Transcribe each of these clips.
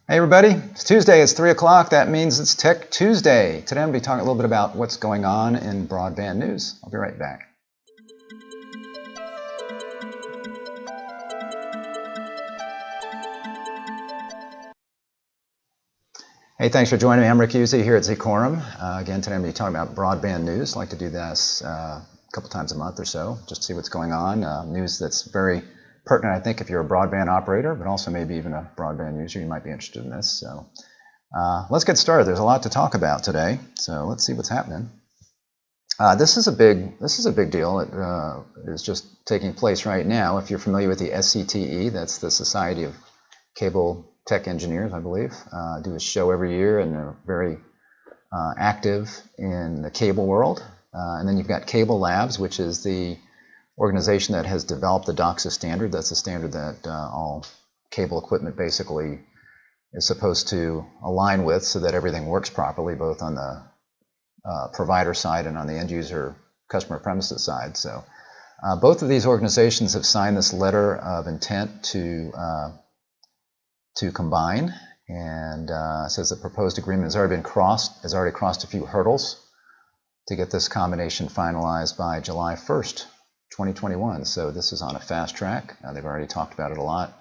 Hey everybody, it's Tuesday, it's 3 o'clock, that means it's Tech Tuesday. Today I'm going to be talking a little bit about what's going on in broadband news. I'll be right back. Hey, thanks for joining me. I'm Rick Uzzi here at Zecorum. Again, today I'm going to be talking about broadband news. I like to do this a couple times a month or so, just to see what's going on. News that's very pertinent, I think, if you're a broadband operator, but also maybe even a broadband user, you might be interested in this. So let's get started. There's a lot to talk about today, so let's see what's happening. This is a big deal. It is just taking place right now. If you're familiar with the SCTE, that's the Society of Cable Tech Engineers, I believe, do a show every year, and they're very active in the cable world. And then you've got Cable Labs, which is the organization that has developed the DOCSIS standard. That's a standard that all cable equipment basically is supposed to align with so that everything works properly, both on the provider side and on the end user customer premises side. So both of these organizations have signed this letter of intent to combine, and says the proposed agreement has already crossed a few hurdles to get this combination finalized by July 1st. 2021, so this is on a fast track. They've already talked about it a lot.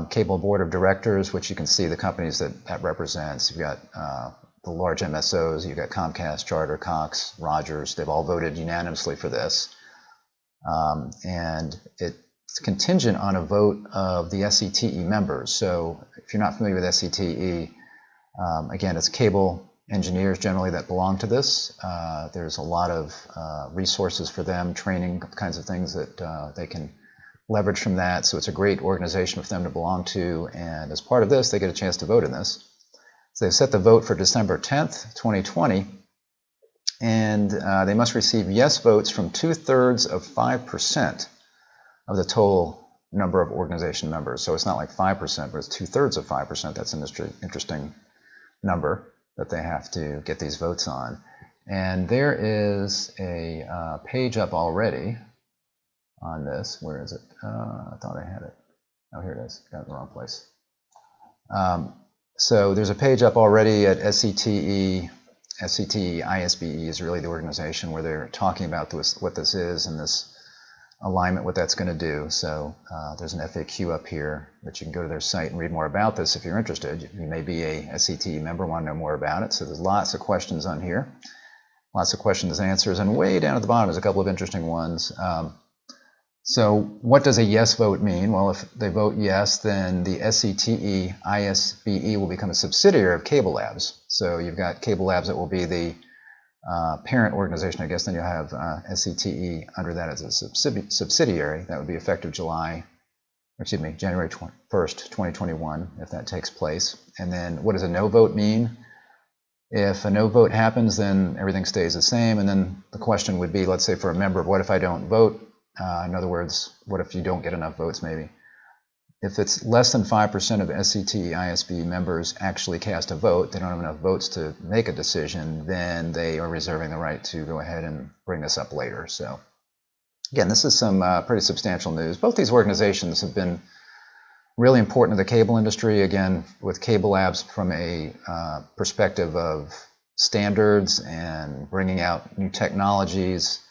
Cable Board of Directors, which you can see the companies that represents. You've got the large MSOs, you've got Comcast, Charter, Cox, Rogers. They've all voted unanimously for this. And it's contingent on a vote of the SCTE members. So if you're not familiar with SCTE, again, it's cable engineers generally that belong to this. There's a lot of resources for them, training, kinds of things that they can leverage from that. So it's a great organization for them to belong to. And as part of this, they get a chance to vote in this. So they've set the vote for December 10th, 2020. And they must receive yes votes from 2/3 of 5% of the total number of organization members. So it's not like 5%, but it's 2/3 of 5%. That's an interesting number that they have to get these votes on. And there is a page up already on this. Where is it? I thought I had it. Oh, here it is. Got it in the wrong place. So there's a page up already at SCTE. SCTE ISBE is really the organization where they're talking about what this is and this alignment, what that's going to do. So there's an FAQ up here that you can go to their site and read more about this if you're interested. You may be a SCTE member, want to know more about it. So there's lots of questions on here, lots of questions and answers, and way down at the bottom is a couple of interesting ones. So what does a yes vote mean? Well, if they vote yes, then the SCTE ISBE will become a subsidiary of Cable Labs. So you've got Cable Labs that will be the parent organization, I guess. Then you'll have SCTE under that as a subsidiary. That would be effective January 1st, 2021, if that takes place. And then what does a no vote mean? If a no vote happens, then everything stays the same. And then the question would be, let's say for a member, what if I don't vote? In other words, what if you don't get enough votes maybe? If it's less than 5% of SCTE ISB members actually cast a vote, they don't have enough votes to make a decision, then they are reserving the right to go ahead and bring this up later. So again, this is some pretty substantial news. Both these organizations have been really important to the cable industry. Again, with Cable Labs from a perspective of standards and bringing out new technologies,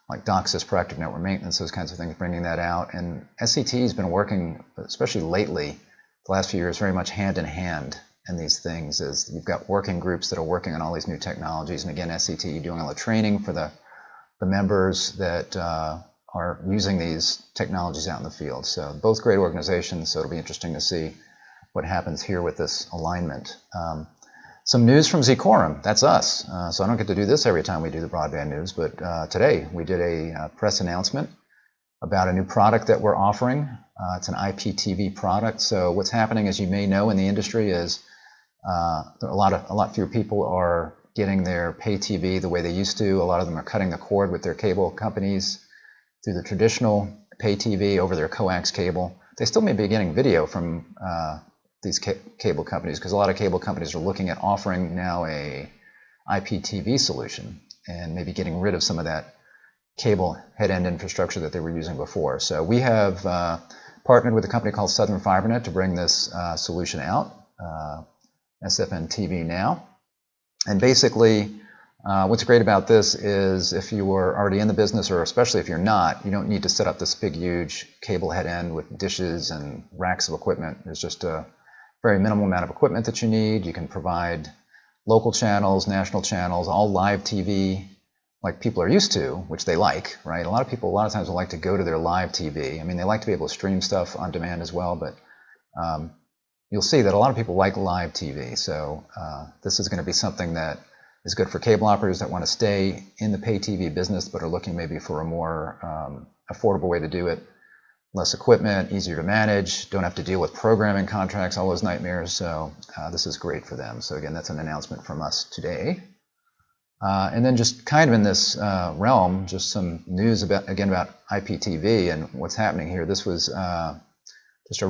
like DOCSIS, proactive network maintenance, those kinds of things, bringing that out. And SCTE has been working, especially lately, the last few years, very much hand in hand in these things. As you've got working groups that are working on all these new technologies, and again, SCTE doing all the training for the members that are using these technologies out in the field. So both great organizations, so it'll be interesting to see what happens here with this alignment. Some news from Zecorum, that's us. So I don't get to do this every time we do the broadband news, but today we did a press announcement about a new product that we're offering. It's an IPTV product. So what's happening, as you may know, in the industry is a lot fewer people are getting their pay TV the way they used to. A lot of them are cutting the cord with their cable companies through the traditional pay TV over their coax cable. They still may be getting video from these cable companies, because a lot of cable companies are looking at offering now a IPTV solution and maybe getting rid of some of that cable head-end infrastructure that they were using before. So we have partnered with a company called Southern FiberNet to bring this solution out. SFN TV now. And basically, what's great about this is if you are already in the business, or especially if you're not, you don't need to set up this big, huge cable head end with dishes and racks of equipment. There's just a very minimal amount of equipment that you need. You can provide local channels, national channels, all live TV like people are used to, which they like, right? A lot of people, a lot of times, will like to go to their live TV. I mean, they like to be able to stream stuff on demand as well, but you'll see that a lot of people like live TV. So this is going to be something that is good for cable operators that want to stay in the pay TV business but are looking maybe for a more affordable way to do it. Less equipment, easier to manage, don't have to deal with programming contracts, all those nightmares. So this is great for them. So again, that's an announcement from us today. And then just kind of in this realm, just some news about IPTV and what's happening here. This was just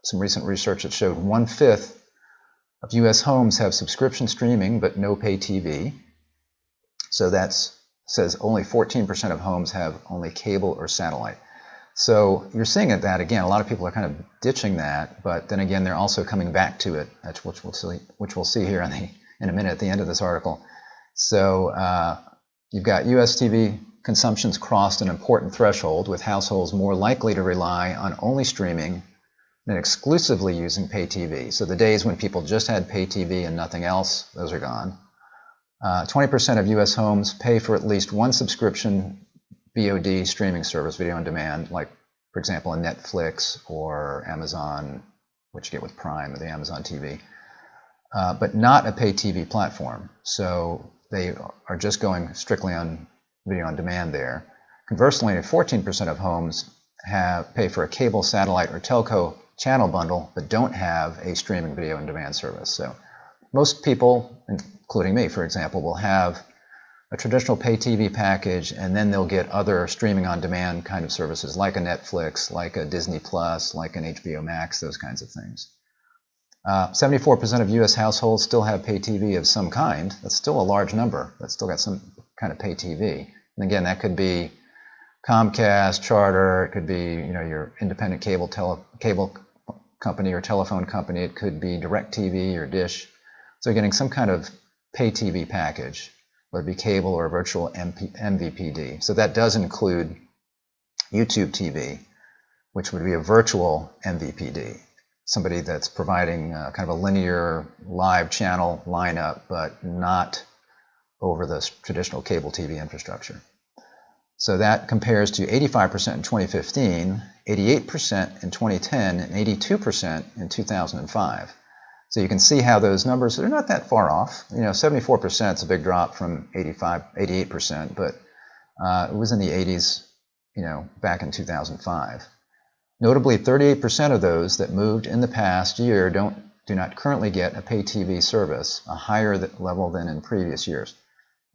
some recent research that showed 1/5 of U.S. homes have subscription streaming but no pay TV. So that says only 14% of homes have only cable or satellite. So you're seeing that again, a lot of people are kind of ditching that, but then again, they're also coming back to it, which we'll see here in a minute at the end of this article. So you've got U.S. TV consumption's crossed an important threshold, with households more likely to rely on only streaming than exclusively using pay TV. So the days when people just had pay TV and nothing else, those are gone. 20% of U.S. homes pay for at least one subscription VOD streaming service, video on demand, like, for example, a Netflix or Amazon, which you get with Prime or the Amazon TV, but not a pay TV platform. So they are just going strictly on video on demand there. Conversely, 14% of homes pay for a cable, satellite, or telco channel bundle, but don't have a streaming video on demand service. So most people, including me, for example, will have a traditional pay TV package, and then they'll get other streaming on demand kind of services like a Netflix, like a Disney Plus, like an HBO Max, those kinds of things. 74% of U.S. households still have pay TV of some kind. That's still a large number. That's still got some kind of pay TV. And again, that could be Comcast, Charter, it could be your independent cable company or telephone company. It could be DirecTV or Dish. So you're getting some kind of pay TV package, whether it be cable or virtual MVPD. So that does include YouTube TV, which would be a virtual MVPD, somebody that's providing kind of a linear live channel lineup, but not over the traditional cable TV infrastructure. So that compares to 85% in 2015, 88% in 2010, and 82% in 2005. So you can see how those numbers are not that far off. 74% is a big drop from 88%, but it was in the 80s, back in 2005. Notably, 38% of those that moved in the past year do not currently get a pay TV service, a higher level than in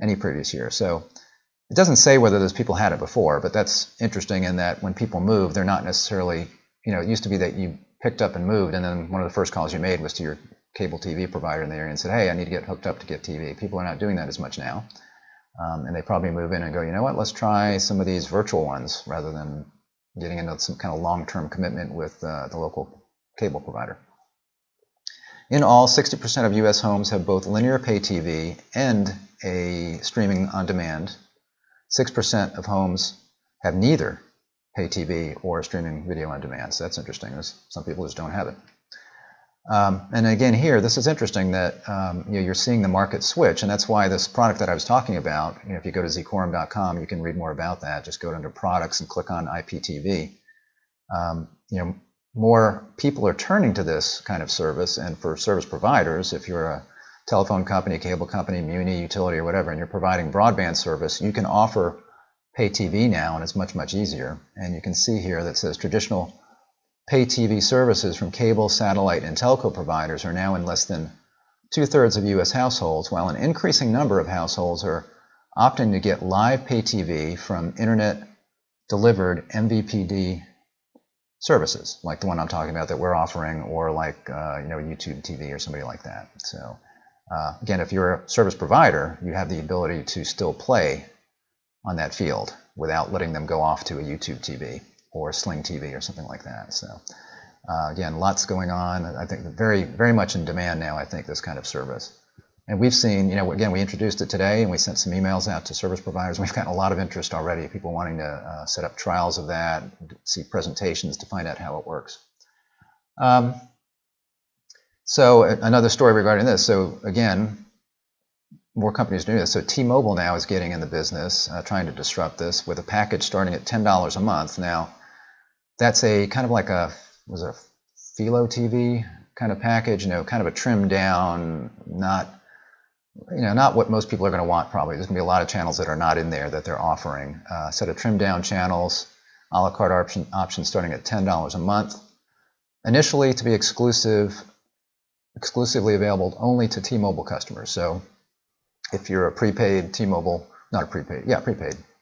any previous year. So it doesn't say whether those people had it before, but that's interesting in that when people move, they're not necessarily, it used to be that you picked up and moved, and then one of the first calls you made was to your cable TV provider in the area and said, hey, I need to get hooked up to get TV. People are not doing that as much now. And they probably move in and go, you know what, let's try some of these virtual ones rather than getting into some kind of long-term commitment with the local cable provider. In all, 60% of U.S. homes have both linear pay TV and a streaming on demand. 6% of homes have neither pay TV or streaming video on demand. So that's interesting. Some people just don't have it. And again, here, this is interesting that you're seeing the market switch, and that's why this product that I was talking about, if you go to zquorum.com, you can read more about that. Just go under products and click on IPTV. More people are turning to this kind of service, and for service providers, if you're a telephone company, cable company, muni, utility, or whatever, and you're providing broadband service, you can offer pay TV now, and it's much, much easier. And you can see here that says traditional pay TV services from cable, satellite, and telco providers are now in less than 2/3 of U.S. households, while an increasing number of households are opting to get live pay TV from internet-delivered MVPD services, like the one I'm talking about that we're offering, or like YouTube TV or somebody like that. So again, if you're a service provider, you have the ability to still play on that field without letting them go off to a YouTube TV or Sling TV or something like that. So Again, lots going on. I think very, very much in demand now, I think, this kind of service. And we've seen, again, we introduced it today and we sent some emails out to service providers. We've gotten a lot of interest already, people wanting to set up trials of that, see presentations to find out how it works. So another story regarding this. So again, more companies doing this. So T-Mobile now is getting in the business, trying to disrupt this with a package starting at $10 a month. Now, that's a kind of like was it a Philo TV kind of package, kind of a trimmed down, not what most people are going to want probably. There's going to be a lot of channels that are not in there that they're offering. A set of trimmed down channels, a la carte options starting at $10 a month. Initially to be exclusively available only to T-Mobile customers. So if you're a prepaid T-Mobile,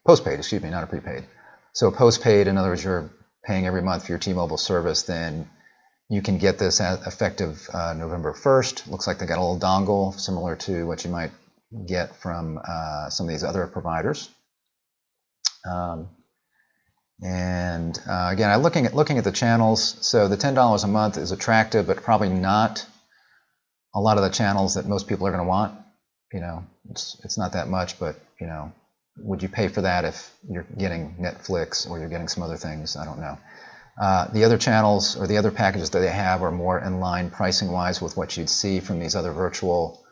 postpaid, excuse me, not a prepaid. So postpaid, in other words, you're paying every month for your T-Mobile service, then you can get this effective November 1st. Looks like they got a little dongle similar to what you might get from some of these other providers. Again, looking at the channels, so the $10 a month is attractive, but probably not a lot of the channels that most people are going to want. It's not that much, but would you pay for that if you're getting Netflix or you're getting some other things? I don't know. The other channels or the other packages that they have are more in line pricing-wise with what you'd see from these other virtual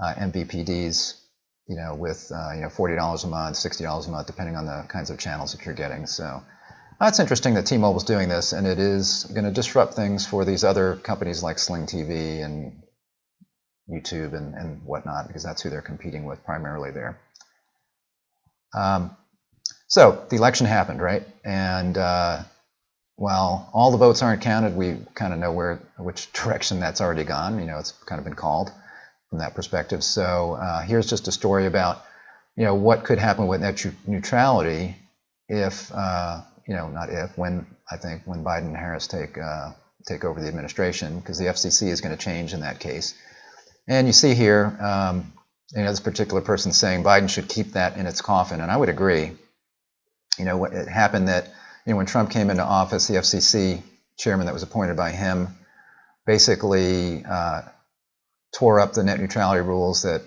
MVPDs, with $40 a month, $60 a month, depending on the kinds of channels that you're getting. So it's interesting that T-Mobile's doing this, and it is going to disrupt things for these other companies like Sling TV and YouTube and whatnot, because that's who they're competing with primarily there. So the election happened, right? And while all the votes aren't counted, we kind of know which direction that's already gone. It's kind of been called from that perspective. So here's just a story about what could happen with net neutrality if when Biden and Harris take over the administration, because the FCC is going to change in that case. And you see here, this particular person saying Biden should keep that in its coffin, and I would agree. What it happened that when Trump came into office, the FCC chairman that was appointed by him basically tore up the net neutrality rules that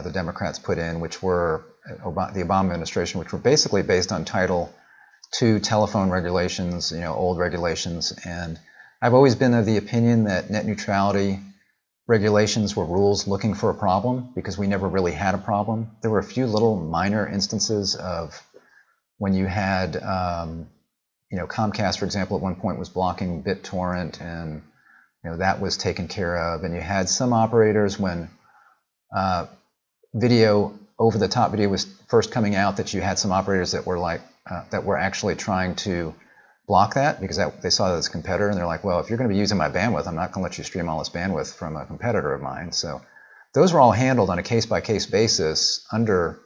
the Democrats put in, which were the Obama administration, which were basically based on Title II telephone regulations, old regulations. And I've always been of the opinion that net neutrality regulations were rules looking for a problem, because we never really had a problem. There were a few little minor instances of when you had, Comcast, for example, at one point was blocking BitTorrent, and that was taken care of. And you had some operators when over-the-top video was first coming out, that you had some operators that were actually trying to block that, because they saw that as a competitor, and they're like, well, if you're going to be using my bandwidth, I'm not going to let you stream all this bandwidth from a competitor of mine. So those were all handled on a case-by-case basis under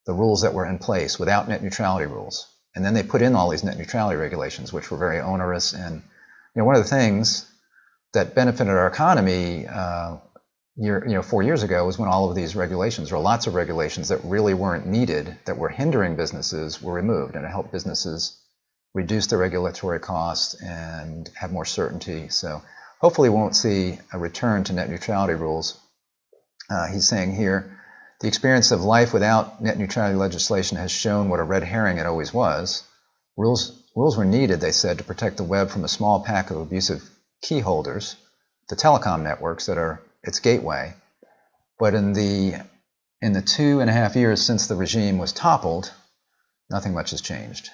the rules that were in place without net neutrality rules. And then they put in all these net neutrality regulations, which were very onerous. And one of the things that benefited our economy 4 years ago was when all of these regulations, or lots of regulations that really weren't needed, that were hindering businesses, were removed, and it helped businesses reduce the regulatory costs and have more certainty. So hopefully we won't see a return to net neutrality rules. He's saying here, the experience of life without net neutrality legislation has shown what a red herring it always was. Rules were needed, they said, to protect the web from a small pack of abusive key holders, the telecom networks that are its gateway. But in the 2.5 years since the regime was toppled, nothing much has changed.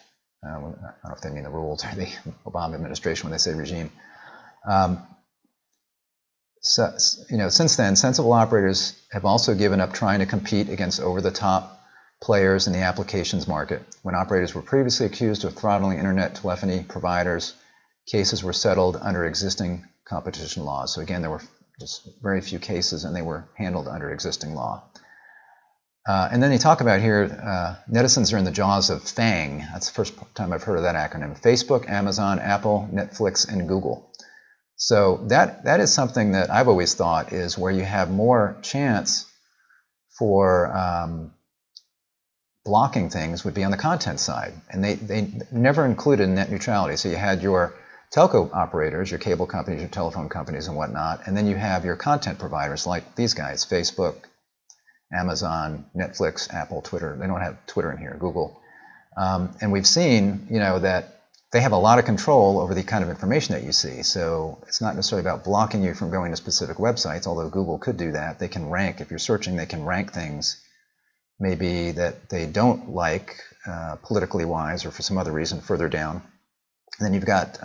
I don't know if they mean the rules or the Obama administration when they say regime. Since then, sensible operators have also given up trying to compete against over-the-top players in the applications market. When operators were previously accused of throttling internet telephony providers, cases were settled under existing competition laws. So again, there were just very few cases, and they were handled under existing law. And then they talk about here, netizens are in the jaws of FANG. That's the first time I've heard of that acronym. Facebook, Amazon, Apple, Netflix, and Google. So that is something that I've always thought is where you have more chance for blocking things would be on the content side. And they never included net neutrality. So you had your telco operators, your cable companies, your telephone companies, and whatnot, and then you have your content providers like these guys, Facebook, Amazon, Netflix, Apple, Twitter. They don't have Twitter in here, Google. And we've seen, that they have a lot of control over the kind of information that you see. So it's not necessarily about blocking you from going to specific websites, although Google could do that. They can rank, if you're searching, they can rank things maybe that they don't like politically wise or for some other reason further down. And then you've got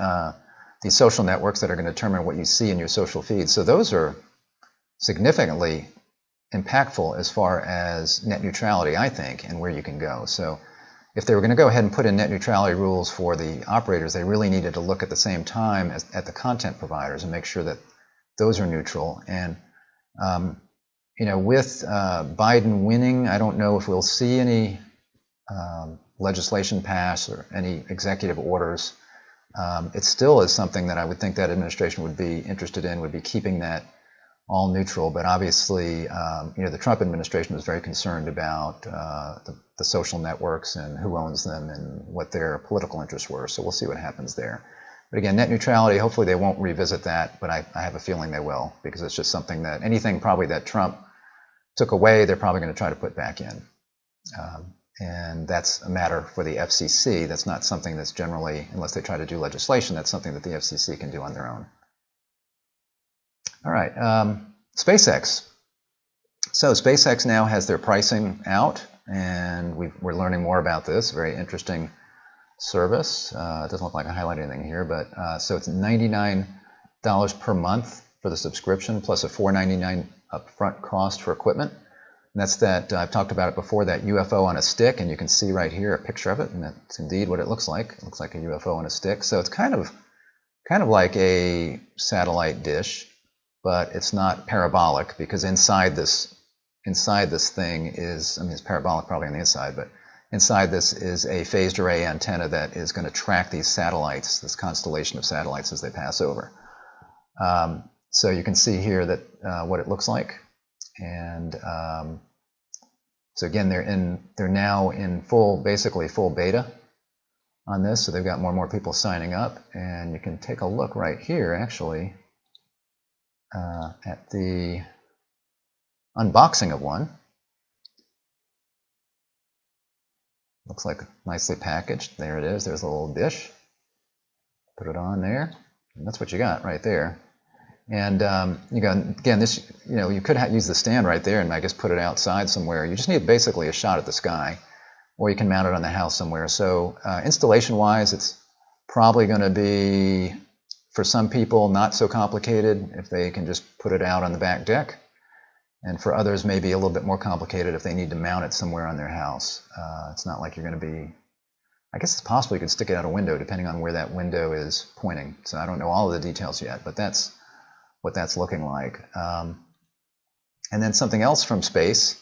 these social networks that are going to determine what you see in your social feed. So those are significantly impactful as far as net neutrality, I think, and where you can go. So if they were going to go ahead and put in net neutrality rules for the operators, they really needed to look at the same time at the content providers and make sure that those are neutral. And with Biden winning, I don't know if we'll see any legislation pass or any executive orders. It still is something that I would think that administration would be interested in, would be keeping that all neutral. But obviously, the Trump administration was very concerned about the social networks and who owns them and what their political interests were. So we'll see what happens there. But again, net neutrality, hopefully they won't revisit that, but I have a feeling they will, because it's just something that anything probably that Trump took away, they're probably going to try to put back in. And that's a matter for the FCC. That's not something that's generally, unless they try to do legislation, that's something that the FCC can do on their own. All right, SpaceX. So SpaceX now has their pricing out, and we're learning more about this. Very interesting service. It doesn't look like I highlighted anything here, but so it's $99 per month for the subscription, plus a $4.99 upfront cost for equipment. And that's that, I've talked about it before, that UFO on a stick, and you can see right here a picture of it, and that's indeed what it looks like. It looks like a UFO on a stick. So it's kind of like a satellite dish, but it's not parabolic, because inside this thing is, it's parabolic probably on the inside, but inside this is a phased array antenna that is going to track these satellites, this constellation of satellites, as they pass over. So you can see here that what it looks like. And so again, they're now in basically full beta on this. So they've got more and more people signing up, and you can take a look right here, actually, at the unboxing of one. Looks like nicely packaged. There it is. There's a little dish. Put it on there, and that's what you got right there. And you got, again, this, you could use the stand right there and I guess put it outside somewhere. You just need basically a shot at the sky, or you can mount it on the house somewhere. So installation-wise, it's probably going to be, for some people, not so complicated if they can just put it out on the back deck. And for others, maybe a little bit more complicated if they need to mount it somewhere on their house. It's not like you're going to be, I guess it's possible you could stick it out a window depending on where that window is pointing. So I don't know all of the details yet, but that's what that's looking like. And then something else from space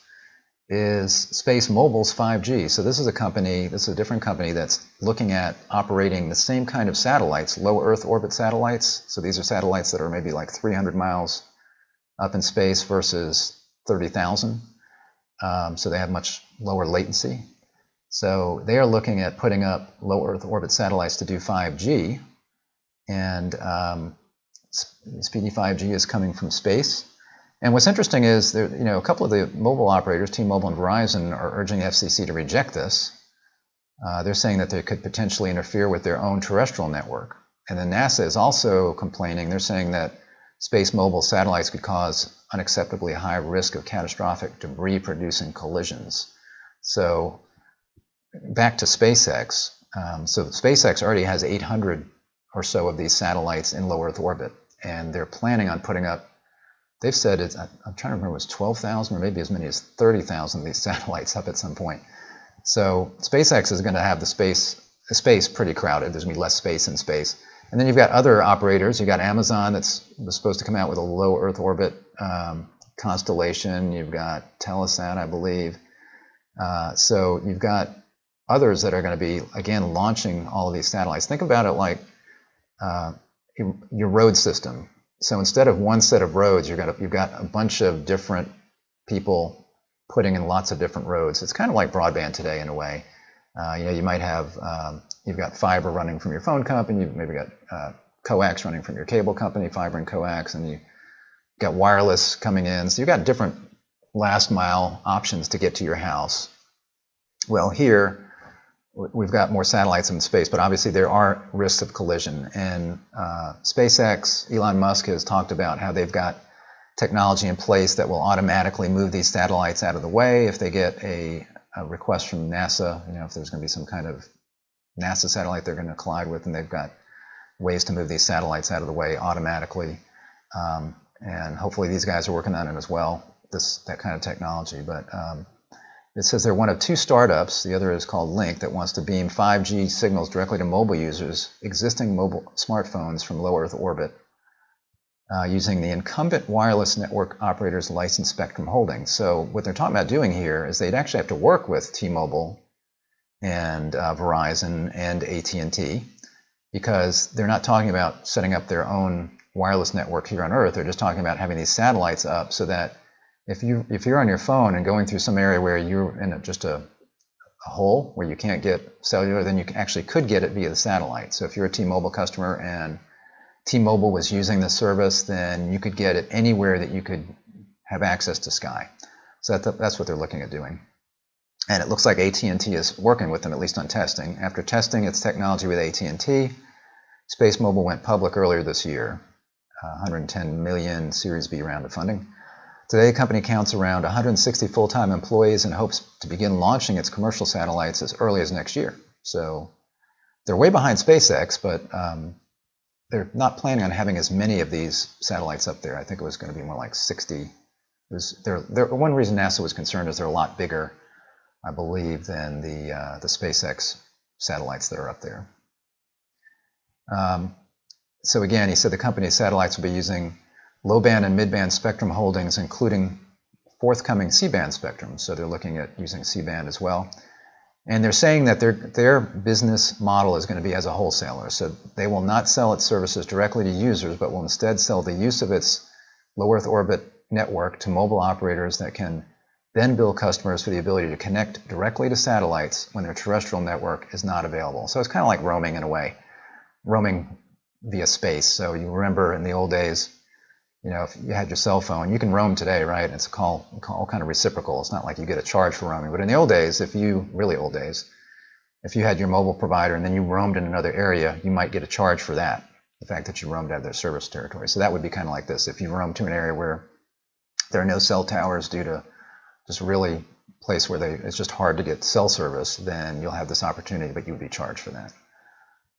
is Space Mobile's 5G. So this is a different company that's looking at operating the same kind of satellites, low Earth orbit satellites. So these are satellites that are maybe like 300 miles up in space versus 30,000. So they have much lower latency. So they are looking at putting up low Earth orbit satellites to do 5G. And Speedy 5G is coming from space. And what's interesting is there, a couple of the mobile operators, T-Mobile and Verizon, are urging the FCC to reject this. They're saying that they could potentially interfere with their own terrestrial network. And then NASA is also complaining. They're saying that space mobile satellites could cause unacceptably high risk of catastrophic debris-producing collisions. So back to SpaceX. So SpaceX already has 800 or so of these satellites in low Earth orbit, and they're planning on putting up, they've said it's, I'm trying to remember, it was 12,000 or maybe as many as 30,000 of these satellites up at some point. So SpaceX is going to have the space pretty crowded. There's going to be less space in space. And then you've got other operators. You've got Amazon was supposed to come out with a low Earth orbit constellation. You've got Telesat, I believe. So you've got others that are going to be, again, launching all of these satellites. Think about it like your road system. So instead of one set of roads, you've got a bunch of different people putting in lots of different roads. It's kind of like broadband today in a way. You might have, you've got fiber running from your phone company, you've maybe got coax running from your cable company, fiber and coax, and you got wireless coming in. So you've got different last mile options to get to your house. Well, here we've got more satellites in space, but obviously there are risks of collision. And SpaceX, Elon Musk has talked about how they've got technology in place that will automatically move these satellites out of the way if they get a request from NASA. You know, if there's going to be some kind of NASA satellite they're going to collide with, and they've got ways to move these satellites out of the way automatically. And hopefully these guys are working on it as well, that kind of technology. But it says they're one of 2 startups, the other is called Link, that wants to beam 5G signals directly to mobile users, existing mobile smartphones from low Earth orbit, using the incumbent wireless network operator's licensed spectrum holdings. So what they're talking about doing here is they'd actually have to work with T-Mobile and Verizon and AT&T, because they're not talking about setting up their own wireless network here on Earth. They're just talking about having these satellites up so that if you're on your phone and going through some area where you're in just a hole where you can't get cellular, then you actually could get it via the satellite. So if you're a T-Mobile customer and T-Mobile was using the service, then you could get it anywhere that you could have access to Sky. So that's what they're looking at doing. And it looks like AT&T is working with them, at least on testing. After testing its technology with AT&T, Space Mobile went public earlier this year, 110 million Series B round of funding. Today, the company counts around 160 full-time employees and hopes to begin launching its commercial satellites as early as next year. So they're way behind SpaceX, but they're not planning on having as many of these satellites up there. I think it was going to be more like 60. One reason NASA was concerned is they're a lot bigger, I believe, than the SpaceX satellites that are up there. So again, he said the company's satellites will be using low-band and mid-band spectrum holdings, including forthcoming C-band spectrum. So they're looking at using C-band as well. And they're saying that their business model is going to be as a wholesaler. So they will not sell its services directly to users, but will instead sell the use of its low Earth orbit network to mobile operators that can then bill customers for the ability to connect directly to satellites when their terrestrial network is not available. So it's kind of like roaming in a way, roaming via space. So you remember in the old days, you know, if you had your cell phone, you can roam today, right? It's all kind of reciprocal. It's not like you get a charge for roaming. But in the old days, really old days, if you had your mobile provider and then you roamed in another area, you might get a charge for that, the fact that you roamed out of their service territory. So that would be kind of like this. If you roam to an area where there are no cell towers due to just really a place where it's just hard to get cell service, then you'll have this opportunity, but you would be charged for that.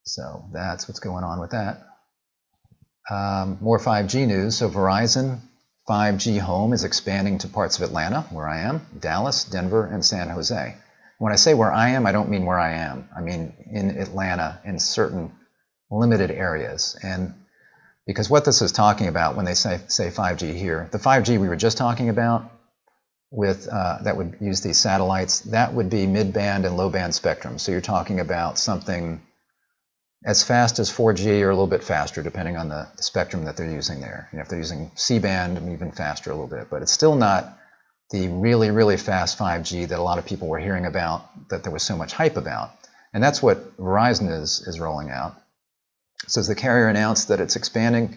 So that's what's going on with that. More 5G news. So Verizon 5G Home is expanding to parts of Atlanta, where I am, Dallas, Denver, and San Jose. When I say where I am, I don't mean where I am. I mean in Atlanta, in certain limited areas. And because what this is talking about when they say 5G here, the 5G we were just talking about with that would use these satellites, that would be mid-band and low-band spectrum. So you're talking about something as fast as 4G or a little bit faster, depending on the spectrum that they're using there. You know, if they're using C-band, even faster a little bit. But it's still not the really, really fast 5G that a lot of people were hearing about, that there was so much hype about. And that's what Verizon is rolling out. It says the carrier announced that it's expanding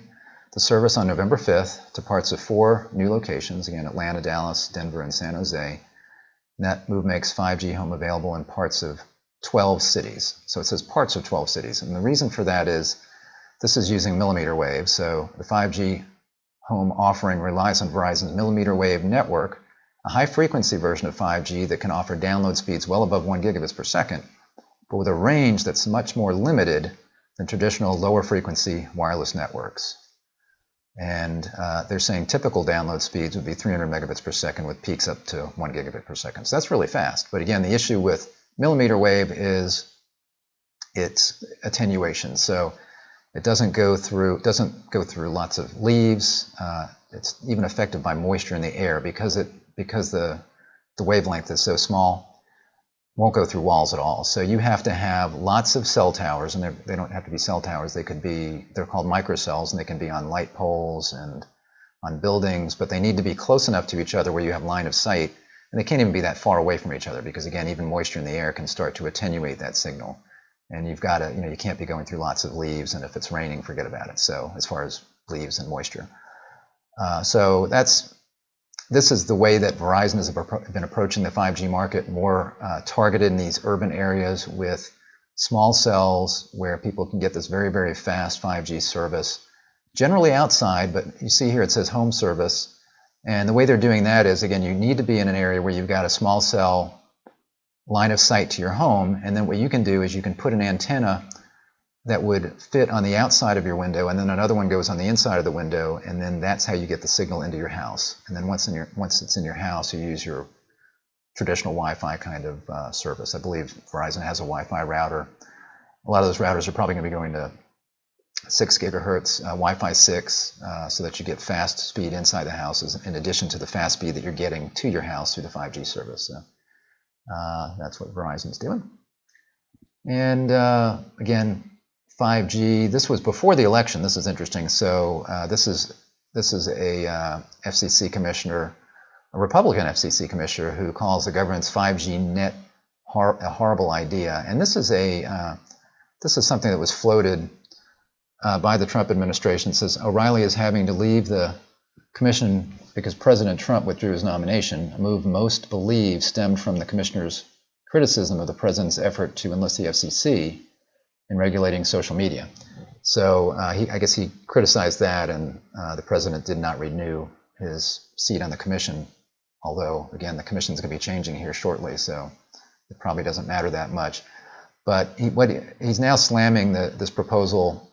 the service on November 5th to parts of 4 new locations, again, Atlanta, Dallas, Denver, and San Jose. And that move makes 5G Home available in parts of 12 cities. So it says parts of 12 cities. And the reason for that is this is using millimeter wave. So the 5G Home offering relies on Verizon's millimeter wave network, a high-frequency version of 5G that can offer download speeds well above 1 gigabits per second, but with a range that's much more limited than traditional lower-frequency wireless networks. And they're saying typical download speeds would be 300 megabits per second with peaks up to 1 gigabit per second. So that's really fast. But again, the issue with millimeter wave is its attenuation. So it doesn't go through lots of leaves. It's even affected by moisture in the air because the wavelength is so small. Won't go through walls at all. So you have to have lots of cell towers, and they don't have to be cell towers. They're called microcells, and they can be on light poles and on buildings, but they need to be close enough to each other where you have line of sight. And they can't even be that far away from each other because, again, even moisture in the air can start to attenuate that signal. and you've got to, you can't be going through lots of leaves, and if it's raining, forget about it. So as far as leaves and moisture. So this is the way that Verizon has been approaching the 5G market, more targeted in these urban areas with small cells where people can get this very, very fast 5G service, generally outside, but you see here it says home service. And the way they're doing that is, again, you need to be in an area where you've got a small cell line of sight to your home, and then what you can do is you can put an antenna that would fit on the outside of your window, and then another one goes on the inside of the window, and then that's how you get the signal into your house. And then once it's in your house, you use your traditional Wi-Fi kind of service. I believe Verizon has a Wi-Fi router. A lot of those routers are probably going to be going to 6 gigahertz, Wi-Fi 6, so that you get fast speed inside the houses, in addition to the fast speed that you're getting to your house through the 5G service. So that's what Verizon's doing. And again, 5G. This was before the election. This is interesting. So this is a FCC commissioner, a Republican FCC commissioner, who calls the government's 5G net a horrible idea. And this is something that was floated by the Trump administration. It says O'Reilly is having to leave the commission because President Trump withdrew his nomination, a move most believe stemmed from the commissioner's criticism of the president's effort to enlist the FCC in regulating social media. So I guess he criticized that, and the president did not renew his seat on the commission, although, again, the commission is going to be changing here shortly, so it probably doesn't matter that much. But he's now slamming this proposal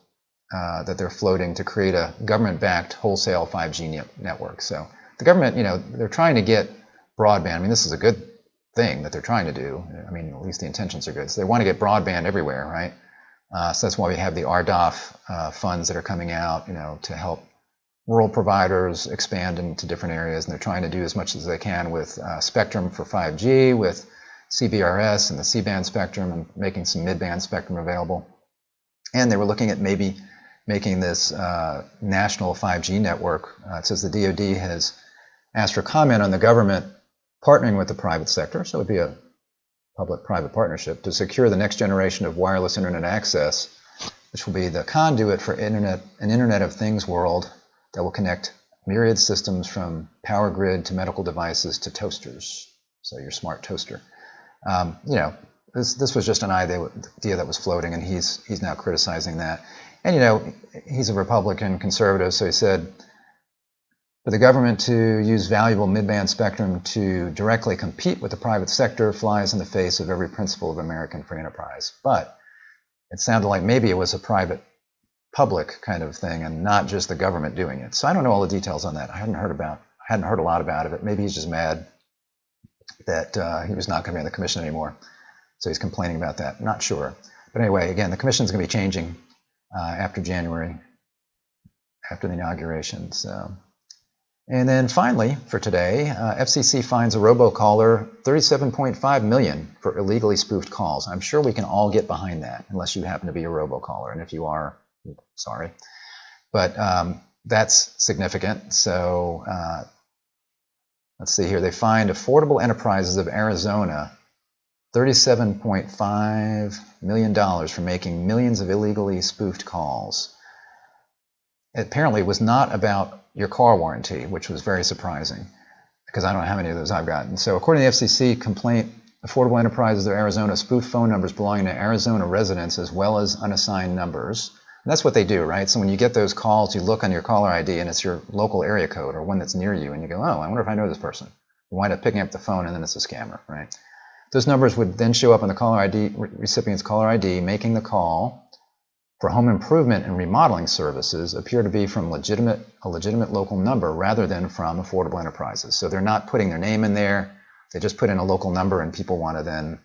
that they're floating to create a government-backed wholesale 5G network. So the government, they're trying to get broadband. I mean, this is a good thing that they're trying to do. I mean, at least the intentions are good. So they want to get broadband everywhere, right? So that's why we have the RDOF funds that are coming out, to help rural providers expand into different areas. And they're trying to do as much as they can with spectrum for 5G, with CBRS and the C-band spectrum, and making some mid-band spectrum available. And they were looking at maybe making this national 5G network. It says the DoD has asked for comment on the government partnering with the private sector, so it would be a public-private partnership, to secure the next generation of wireless internet access, which will be the conduit for an Internet of Things world that will connect myriad systems from power grid to medical devices to toasters, so your smart toaster. This was just an idea that was floating, and he's now criticizing that. And he's a Republican conservative, so he said, for the government to use valuable mid-band spectrum to directly compete with the private sector flies in the face of every principle of American free enterprise. But it sounded like maybe it was a private-public kind of thing and not just the government doing it. So I don't know all the details on that. I hadn't heard a lot about it. Maybe he's just mad that he was not going to be on the commission anymore. So he's complaining about that. Not sure. But anyway, again, the commission is going to be changing after January, after the inauguration. So. And then finally, for today, FCC fines a robocaller $37.5 million for illegally spoofed calls. I'm sure we can all get behind that, unless you happen to be a robocaller. And if you are, sorry. But that's significant. So let's see here. They fined Affordable Enterprises of Arizona $37.5 million for making millions of illegally spoofed calls. It apparently was not about your car warranty, which was very surprising, because I don't know how many of those I've gotten. So according to the FCC complaint, Affordable Enterprises of Arizona spoofed phone numbers belonging to Arizona residents as well as unassigned numbers. And that's what they do, right? So when you get those calls, you look on your caller ID and it's your local area code or one that's near you, and you go, oh, I wonder if I know this person. You wind up picking up the phone, and then it's a scammer, right? Those numbers would then show up on the caller ID, recipient's caller ID, making the call for home improvement and remodeling services appear to be from a legitimate local number rather than from Affordable Enterprises. So they're not putting their name in there. They just put in a local number, and people want to then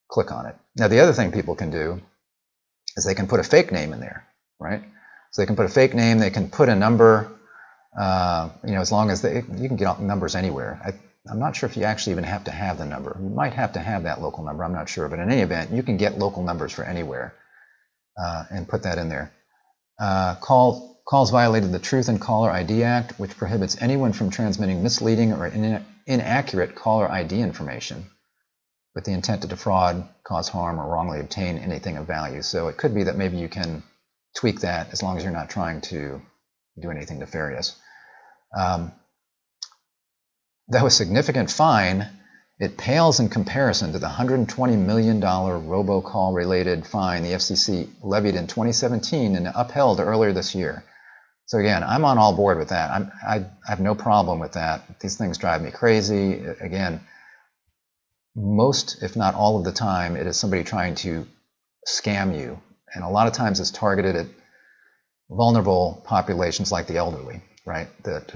click on it. Now, the other thing people can do is they can put a fake name in there, right? So they can put a fake name. They can put a number, as long as you can get numbers anywhere. I'm not sure if you actually even have to have the number. You might have to have that local number. I'm not sure. But in any event, you can get local numbers for anywhere. And put that in there. Calls violated the Truth in Caller ID Act, which prohibits anyone from transmitting misleading or inaccurate caller ID information. with the intent to defraud, cause harm, or wrongly obtain anything of value. So it could be that maybe you can tweak that as long as you're not trying to do anything nefarious. Though a significant fine, it pales in comparison to the $120 million robocall-related fine the FCC levied in 2017 and upheld earlier this year. So again, I'm on all board with that. I have no problem with that. These things drive me crazy. Again, most, if not all of the time, it is somebody trying to scam you. And a lot of times it's targeted at vulnerable populations like the elderly, right? That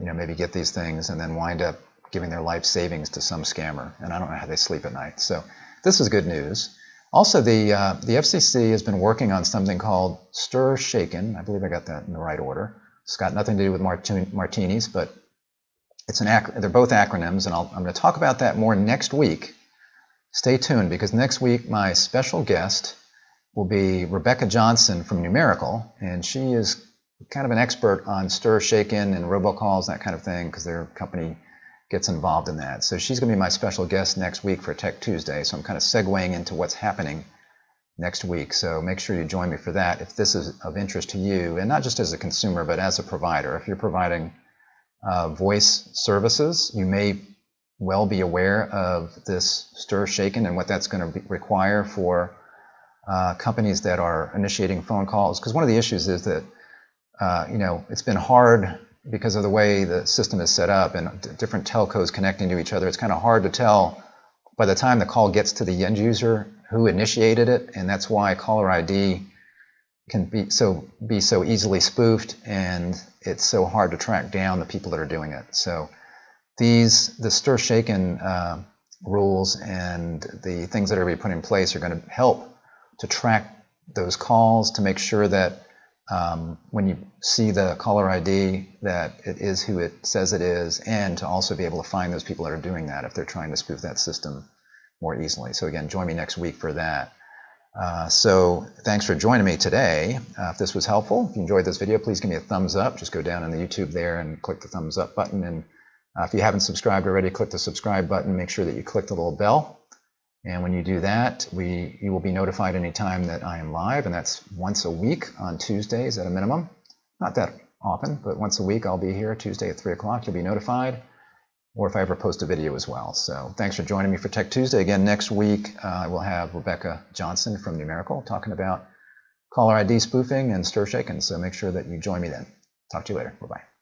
maybe get these things and then wind up giving their life savings to some scammer. And I don't know how they sleep at night. So this is good news. Also, the FCC has been working on something called Stir Shaken. I believe I got that in the right order. It's got nothing to do with martinis, but it's they're both acronyms, and I'm going to talk about that more next week. Stay tuned, because next week my special guest will be Rebecca Johnson from Numerical, and she is kind of an expert on Stir Shaken and robocalls, that kind of thing, because their company gets involved in that. So she's going to be my special guest next week for Tech Tuesday, so I'm kind of segueing into what's happening next week. So make sure you join me for that if this is of interest to you, and not just as a consumer, but as a provider. If you're providing voice services, you may well be aware of this Stir Shaken and what that's going to require for companies that are initiating phone calls. Because one of the issues is that it's been hard because of the way the system is set up and different telcos connecting to each other. It's kind of hard to tell by the time the call gets to the end user who initiated it, and that's why caller ID can be so easily spoofed, and it's so hard to track down the people that are doing it. So the Stir Shaken rules and the things that are being put in place are going to help to track those calls, to make sure that when you see the caller ID that it is who it says it is, and to also be able to find those people that are doing that if they're trying to spoof that system more easily. So again, join me next week for that. So thanks for joining me today. If this was helpful, if you enjoyed this video, please give me a thumbs up. Just go down on the YouTube there and click the thumbs up button. And if you haven't subscribed already, click the subscribe button. Make sure that you click the little bell. And when you do that, you will be notified anytime that I am live, and that's once a week on Tuesdays at a minimum. Not that often, but once a week I'll be here Tuesday at 3 o'clock. You'll be notified, or if I ever post a video as well. So thanks for joining me for Tech Tuesday. Again, next week we'll have Rebecca Johnson from Numerical talking about caller ID spoofing and Stir Shaken. So make sure that you join me then. Talk to you later. Bye-bye.